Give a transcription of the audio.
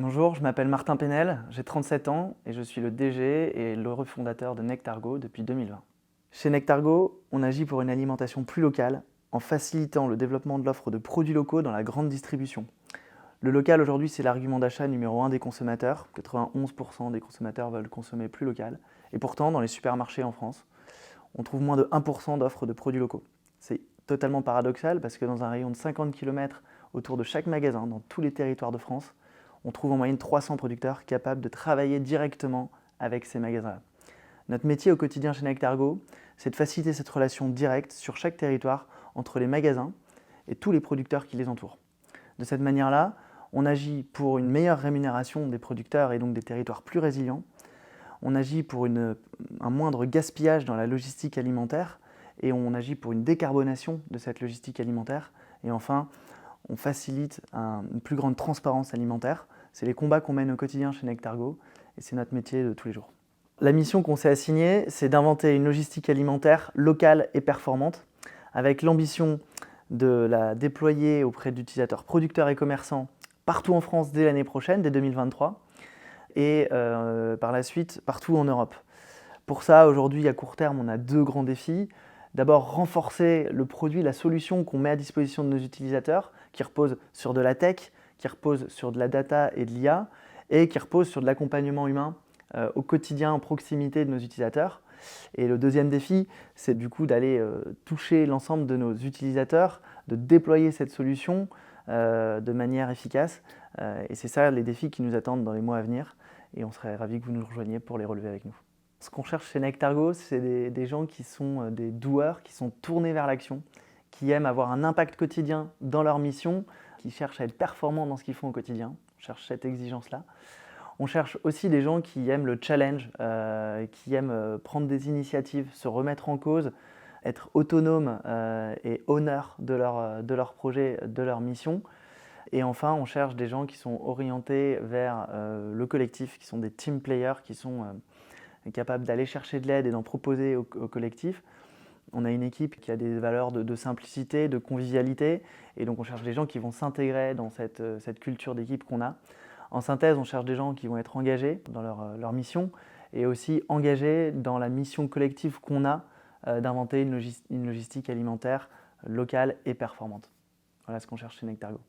Bonjour, je m'appelle Martin Penel, j'ai 37 ans et je suis le DG et le refondateur de Nectargo depuis 2020. Chez Nectargo, on agit pour une alimentation plus locale en facilitant le développement de l'offre de produits locaux dans la grande distribution. Le local aujourd'hui, c'est l'argument d'achat numéro 1 des consommateurs. 91% des consommateurs veulent consommer plus local. Et pourtant, dans les supermarchés en France, on trouve moins de 1% d'offres de produits locaux. C'est totalement paradoxal parce que dans un rayon de 50 km autour de chaque magasin, dans tous les territoires de France, on trouve en moyenne 300 producteurs capables de travailler directement avec ces magasins-là. Notre métier au quotidien chez Nectargo, c'est de faciliter cette relation directe sur chaque territoire entre les magasins et tous les producteurs qui les entourent. De cette manière-là, on agit pour une meilleure rémunération des producteurs et donc des territoires plus résilients. On agit pour un moindre gaspillage dans la logistique alimentaire et on agit pour une décarbonation de cette logistique alimentaire. Et enfin, on facilite une plus grande transparence alimentaire. C'est les combats qu'on mène au quotidien chez Nectargo et c'est notre métier de tous les jours. La mission qu'on s'est assignée, c'est d'inventer une logistique alimentaire locale et performante avec l'ambition de la déployer auprès d'utilisateurs producteurs et commerçants partout en France dès l'année prochaine, dès 2023, et par la suite partout en Europe. Pour ça, aujourd'hui, à court terme, on a deux grands défis. D'abord, renforcer le produit, la solution qu'on met à disposition de nos utilisateurs, qui repose sur de la tech, qui repose sur de la data et de l'IA, et qui repose sur de l'accompagnement humain au quotidien, en proximité de nos utilisateurs. Et le deuxième défi, c'est du coup d'aller toucher l'ensemble de nos utilisateurs, de déployer cette solution de manière efficace. Et c'est ça les défis qui nous attendent dans les mois à venir. Et on serait ravis que vous nous rejoigniez pour les relever avec nous. Ce qu'on cherche chez Nectargo, c'est des gens qui sont des doueurs, qui sont tournés vers l'action, qui aiment avoir un impact quotidien dans leur mission, qui cherchent à être performants dans ce qu'ils font au quotidien. On cherche cette exigence-là. On cherche aussi des gens qui aiment le challenge, qui aiment prendre des initiatives, se remettre en cause, être autonomes et honneurs de leur projet, de leur mission. Et enfin, on cherche des gens qui sont orientés vers le collectif, qui sont des team players, qui sont capables d'aller chercher de l'aide et d'en proposer au collectif. On a une équipe qui a des valeurs de simplicité, de convivialité, et donc on cherche des gens qui vont s'intégrer dans cette culture d'équipe qu'on a. En synthèse, on cherche des gens qui vont être engagés dans leur mission et aussi engagés dans la mission collective qu'on a d'inventer une logistique alimentaire locale et performante. Voilà ce qu'on cherche chez Nectargo.